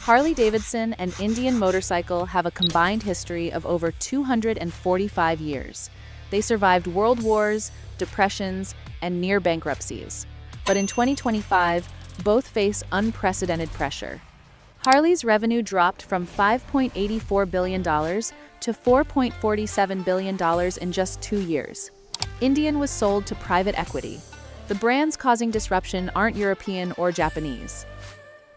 Harley Davidson and Indian Motorcycle have a combined history of over 245 years. They survived world wars, depressions, and near bankruptcies. But in 2025, both face unprecedented pressure. Harley's revenue dropped from $5.84 billion to $4.47 billion in just 2 years. Indian was sold to private equity. The brands causing disruption aren't European or Japanese.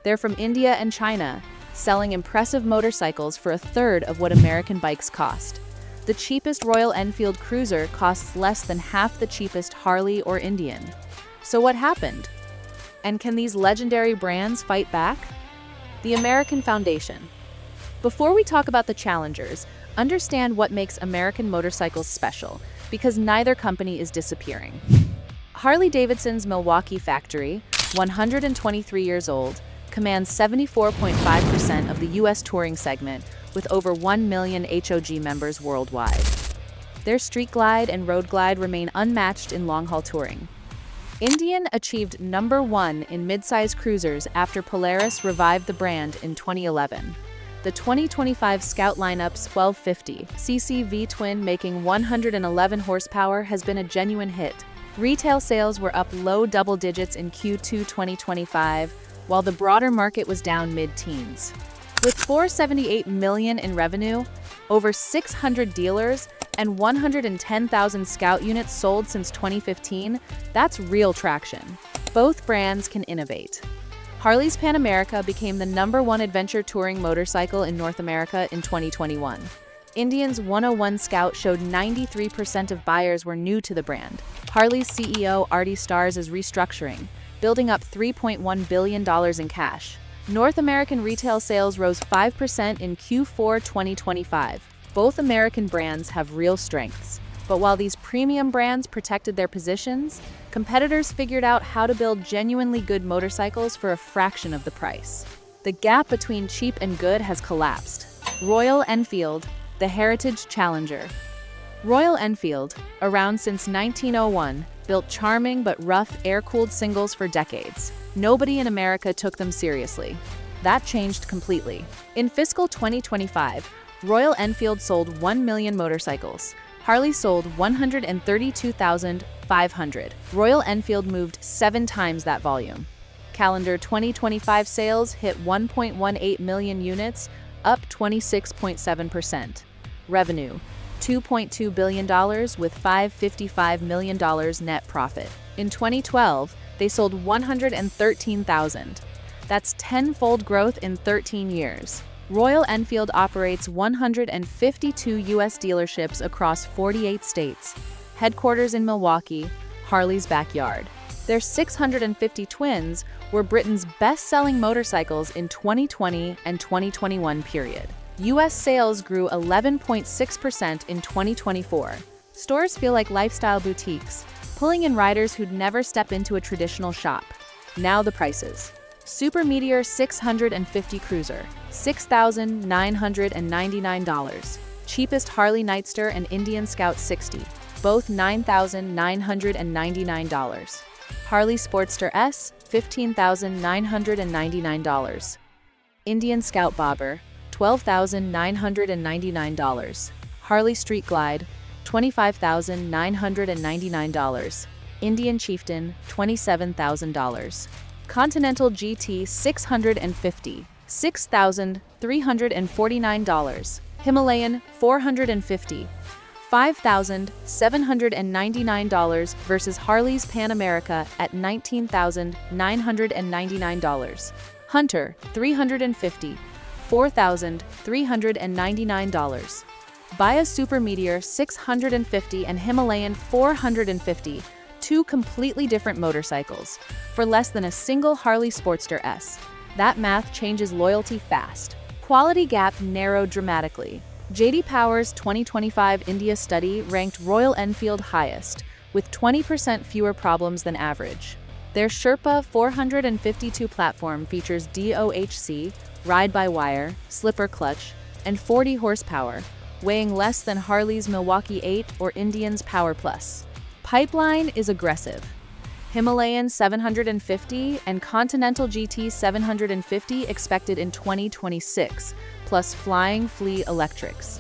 They're from India and China, selling impressive motorcycles for a third of what American bikes cost. The cheapest Royal Enfield cruiser costs less than half the cheapest Harley or Indian. So what happened? And can these legendary brands fight back? The American Foundation. Before we talk about the challengers, understand what makes American motorcycles special, because neither company is disappearing. Harley Davidson's Milwaukee factory, 123 years old, commands 74.5% of the U.S. touring segment, with over 1 million HOG members worldwide. Their Street Glide and Road Glide remain unmatched in long-haul touring. Indian achieved #1 in midsize cruisers after Polaris revived the brand in 2011. The 2025 Scout lineup's 1250cc V-twin making 111 horsepower has been a genuine hit. Retail sales were up low double digits in Q2 2025, while the broader market was down mid-teens. With $478 million in revenue, over 600 dealers, and 110,000 Scout units sold since 2015, that's real traction. Both brands can innovate. Harley's Pan America became the #1 adventure touring motorcycle in North America in 2021. Indian's 101 Scout showed 93% of buyers were new to the brand. Harley's CEO Artie Starrs is restructuring, building up $3.1 billion in cash. North American retail sales rose 5% in Q4 2025. Both American brands have real strengths. But while these premium brands protected their positions, competitors figured out how to build genuinely good motorcycles for a fraction of the price. The gap between cheap and good has collapsed. Royal Enfield, the heritage challenger. Royal Enfield, around since 1901, built charming but rough air-cooled singles for decades. Nobody in America took them seriously. That changed completely. In fiscal 2025, Royal Enfield sold 1 million motorcycles. Harley sold 132,500. Royal Enfield moved 7 times that volume. Calendar 2025 sales hit 1.18 million units, up 26.7%. Revenue, $2.2 billion with $555 million net profit. In 2012, they sold 113,000. That's 10-fold growth in 13 years. Royal Enfield operates 152 U.S. dealerships across 48 states. Headquarters in Milwaukee, Harley's backyard. Their 650 twins were Britain's best-selling motorcycles in 2020 and 2021 period. U.S. sales grew 11.6% in 2024. Stores feel like lifestyle boutiques, pulling in riders who'd never step into a traditional shop. Now the prices. Super Meteor 650 Cruiser, $6,999. Cheapest Harley Nightster and Indian Scout 60, both $9,999. Harley Sportster S, $15,999. Indian Scout Bobber, $12,999. Harley Street Glide, $25,999. Indian Chieftain, $27,000. Continental GT 650, $6,349. Himalayan 450, $5,799 versus Harley's Pan America at $19,999. Hunter 350, $4,399. Buy a Super Meteor 650 and Himalayan 450, 2 completely different motorcycles, for less than a single Harley Sportster S. That math changes loyalty fast. Quality gap narrowed dramatically. J.D. Power's 2025 India study ranked Royal Enfield highest, with 20% fewer problems than average. Their Sherpa 452 platform features DOHC, ride-by-wire, slipper clutch, and 40 horsepower, weighing less than Harley's Milwaukee 8 or Indian's Power Plus. Pipeline is aggressive. Himalayan 750 and Continental GT 750 expected in 2026, plus Flying Flea Electrics.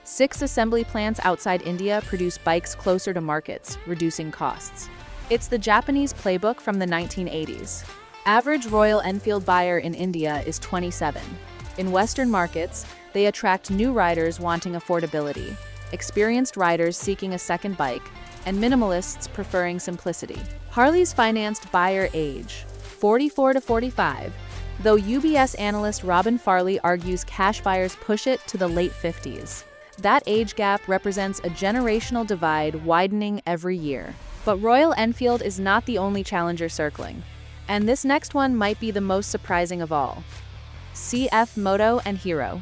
6 assembly plants outside India produce bikes closer to markets, reducing costs. It's the Japanese playbook from the 1980s. Average Royal Enfield buyer in India is 27. In Western markets, they attract new riders wanting affordability, experienced riders seeking a second bike, and minimalists preferring simplicity. Harley's financed buyer age, 44 to 45, though UBS analyst Robin Farley argues cash buyers push it to the late 50s. That age gap represents a generational divide widening every year. But Royal Enfield is not the only challenger circling, and this next one might be the most surprising of all. CF Moto and Hero,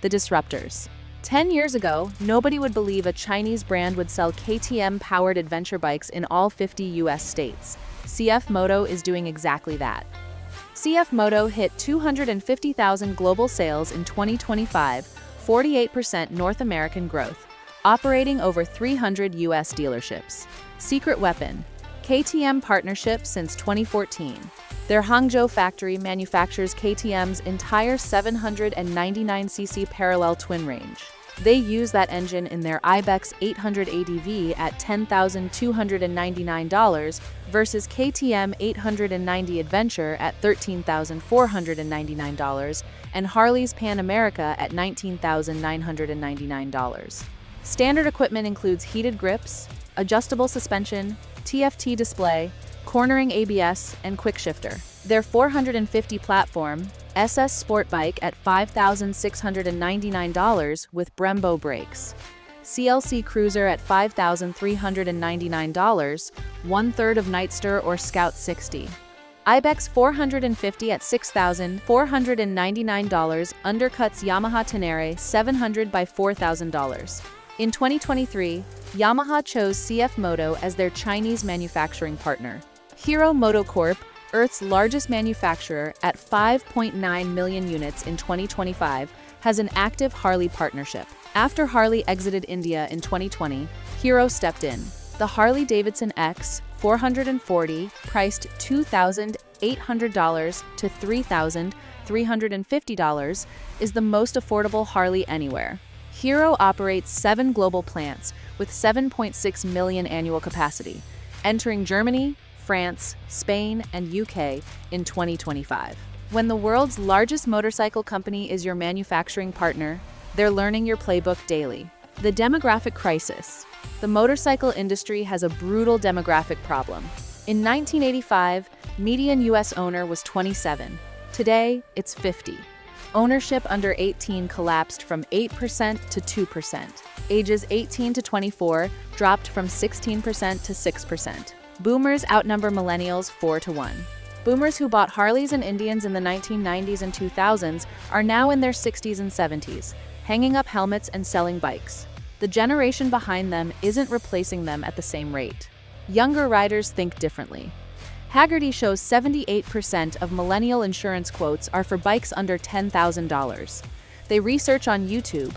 the disruptors. 10 years ago, nobody would believe a Chinese brand would sell KTM-powered adventure bikes in all 50 US states. CF Moto is doing exactly that. CF Moto hit 250,000 global sales in 2025, 48% North American growth, operating over 300 US dealerships. Secret weapon, KTM partnership since 2014. Their Hangzhou factory manufactures KTM's entire 799cc parallel twin range. They use that engine in their Ibex 800 ADV at $10,299 versus KTM 890 Adventure at $13,499 and Harley's Pan America at $19,999. Standard equipment includes heated grips, adjustable suspension, TFT display, cornering ABS, and quick shifter. Their 450 platform, SS Sport Bike at $5,699 with Brembo brakes. CLC Cruiser at $5,399, one-third of Nightster or Scout 60. Ibex 450 at $6,499 undercuts Yamaha Tenere 700 by $4,000. In 2023, Yamaha chose CF Moto as their Chinese manufacturing partner. Hero Motocorp, Earth's largest manufacturer at 5.9 million units in 2025, has an active Harley partnership. After Harley exited India in 2020, Hero stepped in. The Harley Davidson X 440, priced $2,800 to $3,350, is the most affordable Harley anywhere. Hero operates 7 global plants with 7.6 million annual capacity, entering Germany, France, Spain, and UK in 2025. When the world's largest motorcycle company is your manufacturing partner, they're learning your playbook daily. The demographic crisis. The motorcycle industry has a brutal demographic problem. In 1985, median US owner was 27. Today, it's 50. Ownership under 18 collapsed from 8% to 2%. Ages 18 to 24 dropped from 16% to 6%. Boomers outnumber millennials 4 to 1. Boomers who bought Harleys and Indians in the 1990s and 2000s are now in their 60s and 70s, hanging up helmets and selling bikes. The generation behind them isn't replacing them at the same rate. Younger riders think differently. Hagerty shows 78% of millennial insurance quotes are for bikes under $10,000. They research on YouTube.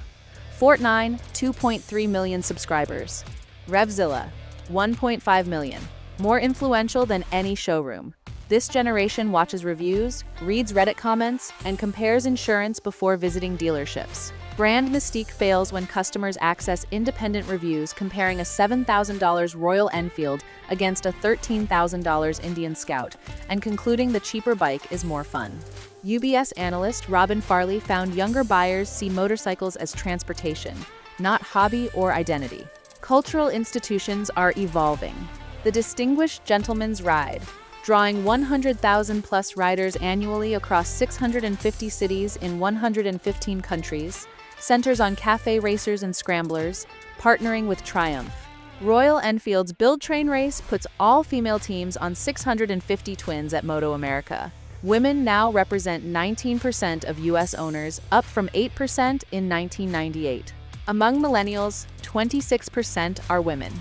Fortnite, 2.3 million subscribers. Revzilla, 1.5 million. More influential than any showroom. This generation watches reviews, reads Reddit comments, and compares insurance before visiting dealerships. Brand mystique fails when customers access independent reviews comparing a $7,000 Royal Enfield against a $13,000 Indian Scout and concluding the cheaper bike is more fun. UBS analyst Robin Farley found younger buyers see motorcycles as transportation, not hobby or identity. Cultural institutions are evolving. The Distinguished Gentleman's Ride, drawing 100,000-plus riders annually across 650 cities in 115 countries, centers on cafe racers and scramblers, partnering with Triumph. Royal Enfield's Build Train race puts all female teams on 650 twins at Moto America. Women now represent 19% of U.S. owners, up from 8% in 1998. Among millennials, 26% are women.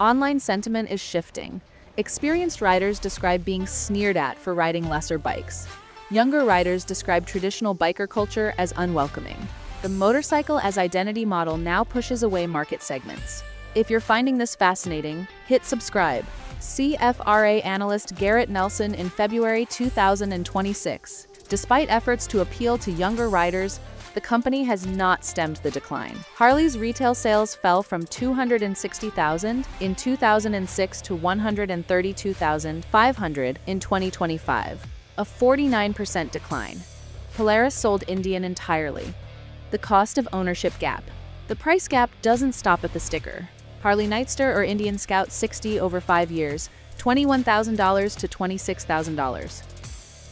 Online sentiment is shifting. Experienced riders describe being sneered at for riding lesser bikes. Younger riders describe traditional biker culture as unwelcoming. The motorcycle as identity model now pushes away market segments. If you're finding this fascinating, hit subscribe. CFRA analyst Garrett Nelson in February 2026. Despite efforts to appeal to younger riders, the company has not stemmed the decline. Harley's retail sales fell from 260,000 in 2006 to 132,500 in 2025, a 49% decline. Polaris sold Indian entirely. The cost of ownership gap. The price gap doesn't stop at the sticker. Harley Nightster or Indian Scout 60 over 5 years, $21,000 to $26,000.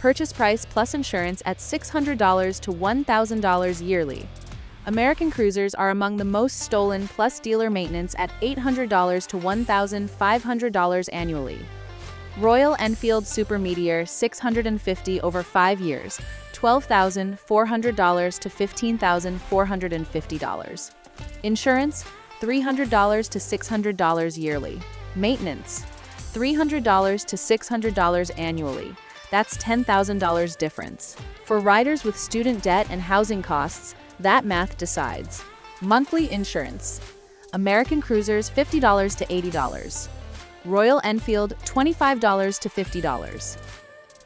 Purchase price plus insurance at $600 to $1,000 yearly. American Cruisers are among the most stolen plus dealer maintenance at $800 to $1,500 annually. Royal Enfield Super Meteor 650 over 5 years, $12,400 to $15,450. Insurance, $300 to $600 yearly. Maintenance, $300 to $600 annually. That's $10,000 difference. For riders with student debt and housing costs, that math decides. Monthly insurance. American Cruisers $50 to $80. Royal Enfield $25 to $50.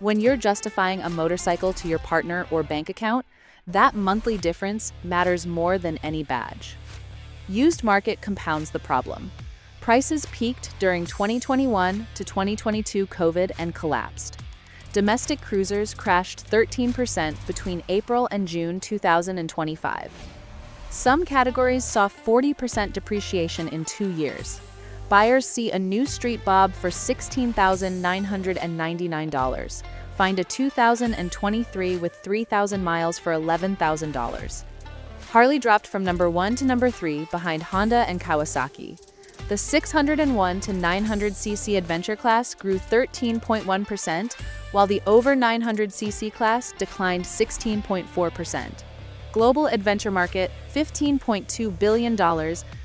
When you're justifying a motorcycle to your partner or bank account, that monthly difference matters more than any badge. Used market compounds the problem. Prices peaked during 2021 to 2022 COVID and collapsed. Domestic cruisers crashed 13% between April and June 2025. Some categories saw 40% depreciation in 2 years. Buyers see a new Street Bob for $16,999. Find a 2023 with 3,000 miles for $11,000. Harley dropped from number 1 to number 3 behind Honda and Kawasaki. The 601 to 900cc adventure class grew 13.1%, while the over 900cc class declined 16.4%. Global adventure market, $15.2 billion,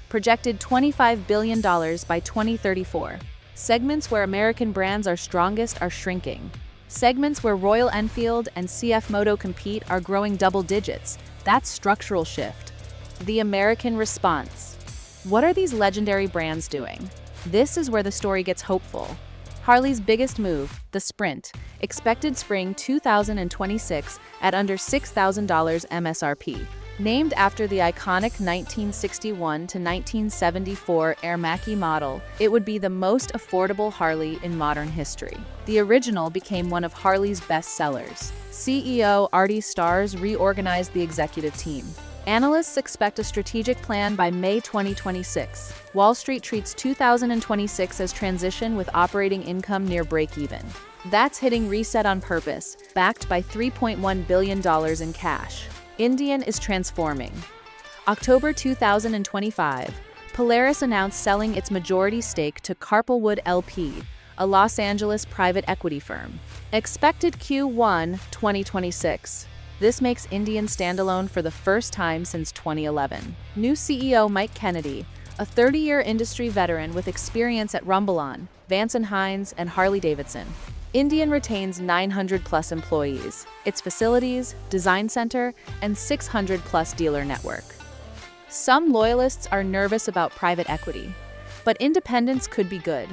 projected $25 billion by 2034. Segments where American brands are strongest are shrinking. Segments where Royal Enfield and CF Moto compete are growing double digits. That's structural shift. The American response. What are these legendary brands doing? This is where the story gets hopeful. Harley's biggest move, the Sprint, expected spring 2026 at under $6,000 MSRP. Named after the iconic 1961 to 1974 Aermacchi model, it would be the most affordable Harley in modern history. The original became one of Harley's best sellers. CEO Artie Starrs reorganized the executive team. Analysts expect a strategic plan by May 2026. Wall Street treats 2026 as transition with operating income near break-even. That's hitting reset on purpose, backed by $3.1 billion in cash. Indian is transforming. October 2025, Polaris announced selling its majority stake to Carplewood LP, a Los Angeles private equity firm. Expected Q1 2026. This makes Indian standalone for the first time since 2011. New CEO Mike Kennedy, a 30-year industry veteran with experience at RumbleOn, Vance & Hines, and Harley Davidson. Indian retains 900-plus employees, its facilities, design center, and 600-plus dealer network. Some loyalists are nervous about private equity, but independence could be good.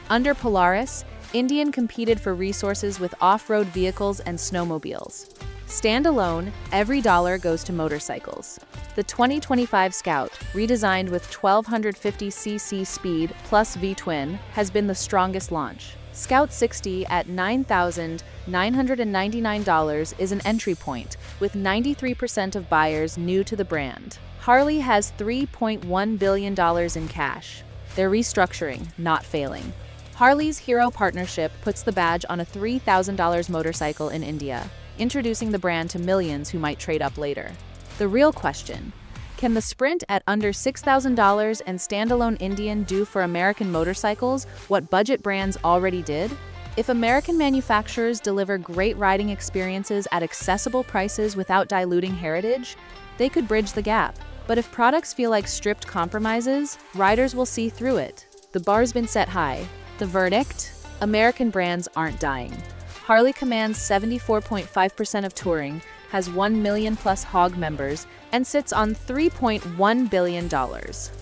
Under Polaris, Indian competed for resources with off-road vehicles and snowmobiles. Standalone, every dollar goes to motorcycles. The 2025 Scout, redesigned with 1250cc speed plus V-twin, has been the strongest launch. Scout 60 at $9,999 is an entry point, with 93% of buyers new to the brand. Harley has $3.1 billion in cash. They're restructuring, not failing. Harley's Hero partnership puts the badge on a $3,000 motorcycle in India, introducing the brand to millions who might trade up later. The real question: can the Sprint at under $6,000 and standalone Indian do for American motorcycles what budget brands already did? If American manufacturers deliver great riding experiences at accessible prices without diluting heritage, they could bridge the gap. But if products feel like stripped compromises, riders will see through it. The bar's been set high. The verdict? American brands aren't dying. Harley commands 74.5% of touring, has 1 million plus hog members, and sits on $3.1 billion.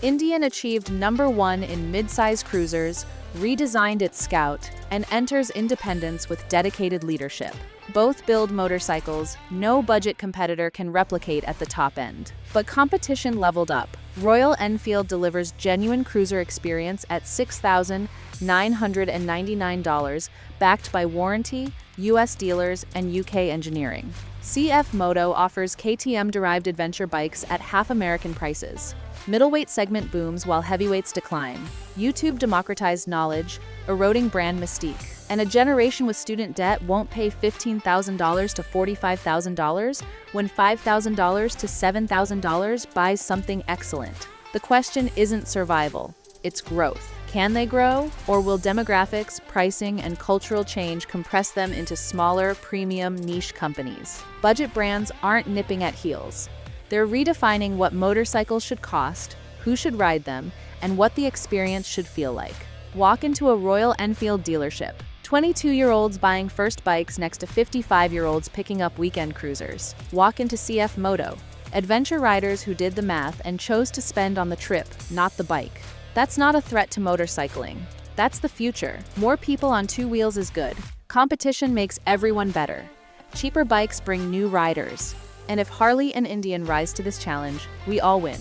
Indian achieved #1 in mid-size cruisers, redesigned its Scout, and enters independence with dedicated leadership. Both build motorcycles no budget competitor can replicate at the top end. But competition leveled up. Royal Enfield delivers genuine cruiser experience at $6,999, backed by warranty, US dealers, and UK engineering. CF Moto offers KTM-derived adventure bikes at half American prices. Middleweight segment booms while heavyweights decline. YouTube democratized knowledge, eroding brand mystique. And a generation with student debt won't pay $15,000 to $45,000 when $5,000 to $7,000 buys something excellent. The question isn't survival, it's growth. Can they grow? Or will demographics, pricing, and cultural change compress them into smaller, premium, niche companies? Budget brands aren't nipping at heels. They're redefining what motorcycles should cost, who should ride them, and what the experience should feel like. Walk into a Royal Enfield dealership. 22-year-olds buying first bikes next to 55-year-olds picking up weekend cruisers. Walk into CF Moto. Adventure riders who did the math and chose to spend on the trip, not the bike. That's not a threat to motorcycling. That's the future. More people on two wheels is good. Competition makes everyone better. Cheaper bikes bring new riders. And if Harley and Indian rise to this challenge, we all win.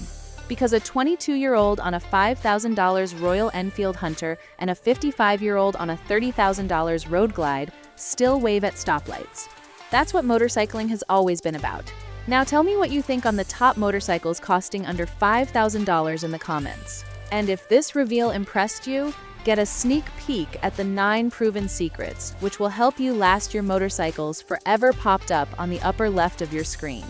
Because a 22-year-old on a $5,000 Royal Enfield Hunter and a 55-year-old on a $30,000 Road Glide still wave at stoplights. That's what motorcycling has always been about. Now tell me what you think on the top motorcycles costing under $5,000 in the comments. And if this reveal impressed you, get a sneak peek at the 9 proven secrets, which will help you last your motorcycles forever popped up on the upper left of your screen.